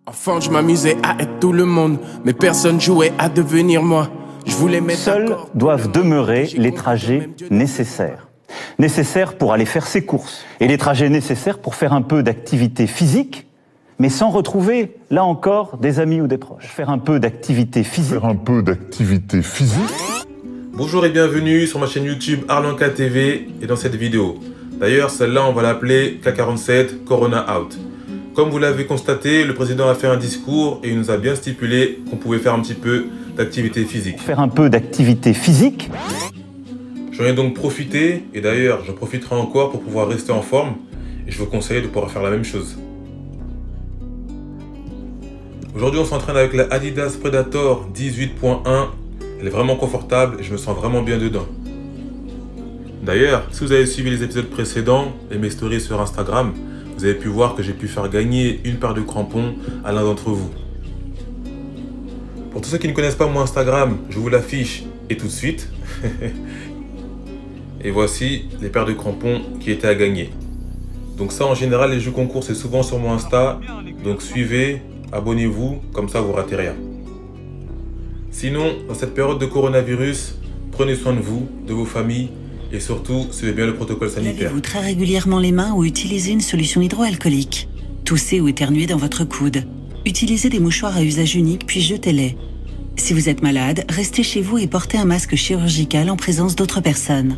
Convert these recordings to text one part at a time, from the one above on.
Enfant, je m'amusais à être tout le monde, mais personne jouait à devenir moi. Je voulais mettre Seuls doivent demeurer les trajets nécessaires. Nécessaires pour aller faire ses courses. Et les trajets nécessaires pour faire un peu d'activité physique, mais sans retrouver, là encore, des amis ou des proches. Faire un peu d'activité physique. Bonjour et bienvenue sur ma chaîne YouTube Arlanka TV et dans cette vidéo. D'ailleurs, celle-là, on va l'appeler K47 Corona Out. Comme vous l'avez constaté, le président a fait un discours et il nous a bien stipulé qu'on pouvait faire un petit peu d'activité physique. Faire un peu d'activité physique. J'en ai donc profité et d'ailleurs, j'en profiterai encore pour pouvoir rester en forme et je vous conseille de pouvoir faire la même chose. Aujourd'hui, on s'entraîne avec la Adidas Predator 18.1. Elle est vraiment confortable et je me sens vraiment bien dedans. D'ailleurs, si vous avez suivi les épisodes précédents et mes stories sur Instagram, vous avez pu voir que j'ai pu faire gagner une paire de crampons à l'un d'entre vous. Pour tous ceux qui ne connaissent pas mon Instagram, je vous l'affiche et tout de suite. Et voici les paires de crampons qui étaient à gagner. Donc ça, en général, les jeux concours, c'est souvent sur mon Insta. Donc suivez, abonnez-vous, comme ça vous ratez rien. Sinon, dans cette période de coronavirus, prenez soin de vous, de vos familles et surtout, suivez bien le protocole sanitaire. Lavez-vous très régulièrement les mains ou utilisez une solution hydroalcoolique. Toussez ou éternuez dans votre coude. Utilisez des mouchoirs à usage unique puis jetez-les. Si vous êtes malade, restez chez vous et portez un masque chirurgical en présence d'autres personnes.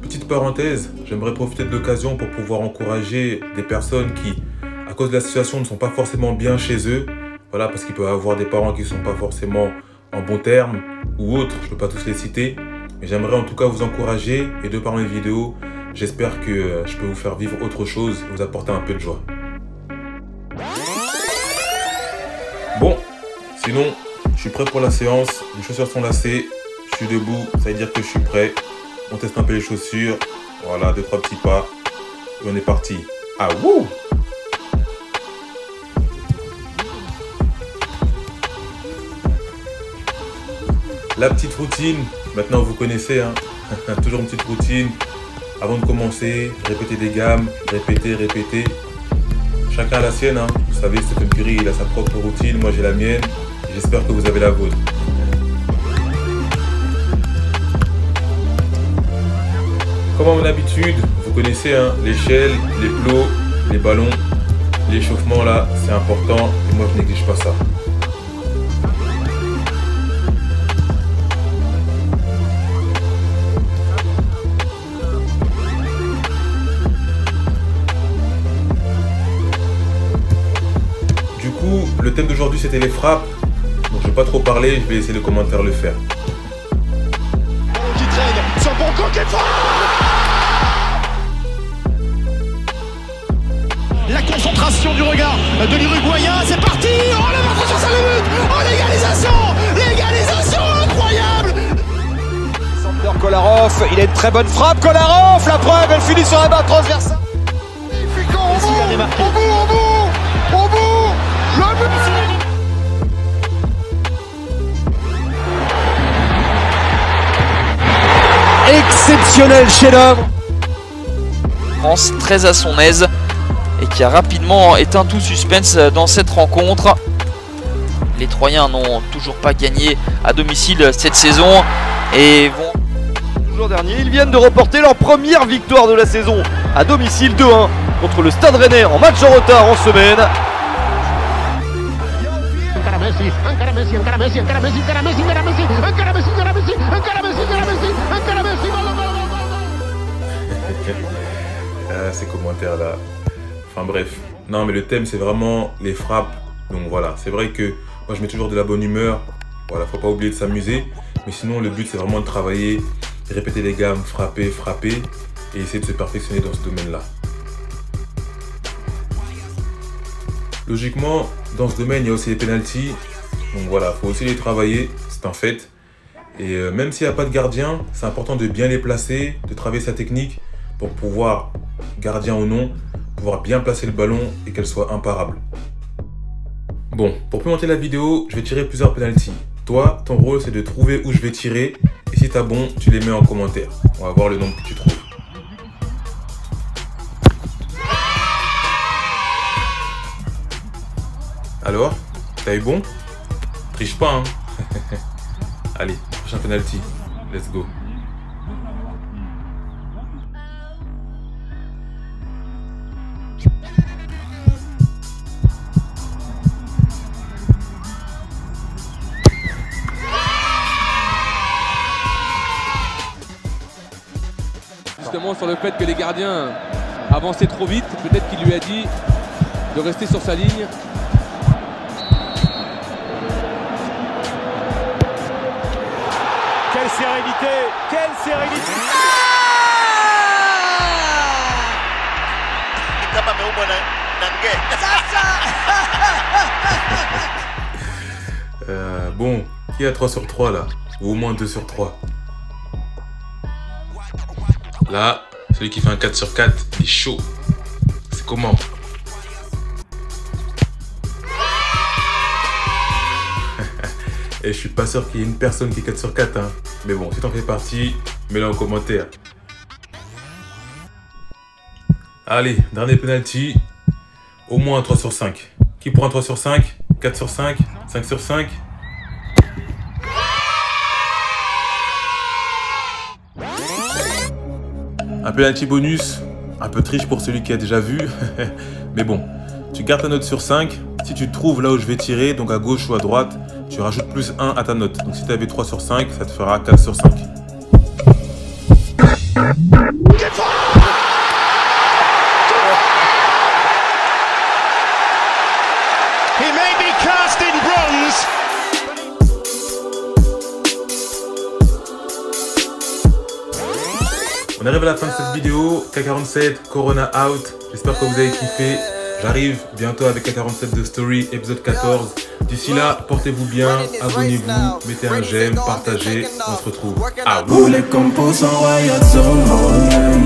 Petite parenthèse, j'aimerais profiter de l'occasion pour pouvoir encourager des personnes qui, à cause de la situation, ne sont pas forcément bien chez eux. Voilà, parce qu'ils peuvent avoir des parents qui ne sont pas forcément en bons termes ou autres, je ne peux pas tous les citer. Mais j'aimerais en tout cas vous encourager et de par mes vidéos, j'espère que je peux vous faire vivre autre chose et vous apporter un peu de joie. Bon, sinon, je suis prêt pour la séance. Les chaussures sont lacées, je suis debout, ça veut dire que je suis prêt. On teste un peu les chaussures. Voilà, 2-3 petits pas. Et on est parti. Ah, wouh! La petite routine, maintenant vous connaissez, hein. Toujours une petite routine. Avant de commencer, répéter des gammes, répéter. Chacun a la sienne, hein. Vous savez, Stephen Curry, il a sa propre routine, moi j'ai la mienne. J'espère que vous avez la vôtre. Comme à mon habitude, vous connaissez, hein, l'échelle, les plots, les ballons. L'échauffement là, c'est important et moi je néglige pas ça. Du coup, le thème d'aujourd'hui c'était les frappes. Donc je vais pas trop parler, je vais laisser les commentaires le faire. Qui traîne sur bon coq et frappe. La concentration du regard de l'Uruguayen, c'est parti. Oh la marque sur sa but. Oh l'égalisation incroyable. Sander Kolarov, il a une très bonne frappe. Kolarov, la preuve, elle finit sur un bas transversal. Au bout, le but. Exceptionnel chef-d'œuvre. France très à son aise et qui a rapidement éteint tout suspense dans cette rencontre. Les Troyens n'ont toujours pas gagné à domicile cette saison et vont... Toujours dernier, ils viennent de remporter leur première victoire de la saison à domicile 2-1 contre le Stade Rennais en match en retard en semaine. Ces commentaires là. Enfin bref. Non mais le thème c'est vraiment les frappes. Donc voilà, c'est vrai que moi je mets toujours de la bonne humeur. Voilà, faut pas oublier de s'amuser. Mais sinon le but c'est vraiment de travailler, de répéter les gammes, frapper et essayer de se perfectionner dans ce domaine-là. Logiquement, dans ce domaine, il y a aussi les pénaltys. Donc voilà, faut aussi les travailler, c'est un fait. Et même s'il n'y a pas de gardien, c'est important de bien les placer, de travailler sa technique pour pouvoir, gardien ou non, pouvoir bien placer le ballon et qu'elle soit imparable. Bon, pour commenter la vidéo, je vais tirer plusieurs pénaltys. Toi, ton rôle c'est de trouver où je vais tirer et si t'as bon, tu les mets en commentaire. On va voir le nombre que tu trouves. Alors, t'as eu bon? Triche pas, hein. Allez, prochain penalty. Let's go. Justement sur le fait que les gardiens avançaient trop vite, peut-être qu'il lui a dit de rester sur sa ligne. Quelle sérénité! Quelle sérénité! Bon, qui a 3 sur 3 là? Ou au moins 2 sur 3? Là, celui qui fait un 4 sur 4, il est chaud. C'est comment? Et je suis pas sûr qu'il y ait une personne qui est 4 sur 4, hein. Mais bon, si t'en fais partie, mets-le en commentaire. Allez, dernier penalty. Au moins un 3 sur 5. Qui pour un 3 sur 5? 4 sur 5? 5 sur 5? Un penalty bonus, un peu triche pour celui qui a déjà vu. Mais bon, tu gardes ta note sur 5. Si tu trouves là où je vais tirer, donc à gauche ou à droite, tu rajoutes plus 1 à ta note. Donc si tu avais 3 sur 5, ça te fera 4 sur 5. He may be cast in bronze. On arrive à la fin de cette vidéo. K47, Corona out. J'espère que vous avez kiffé. J'arrive bientôt avec K47 The Story, épisode 14. D'ici là, portez-vous bien, abonnez-vous, mettez un j'aime, partagez. On se retrouve. Ah, Où les compos sont royaux sur mon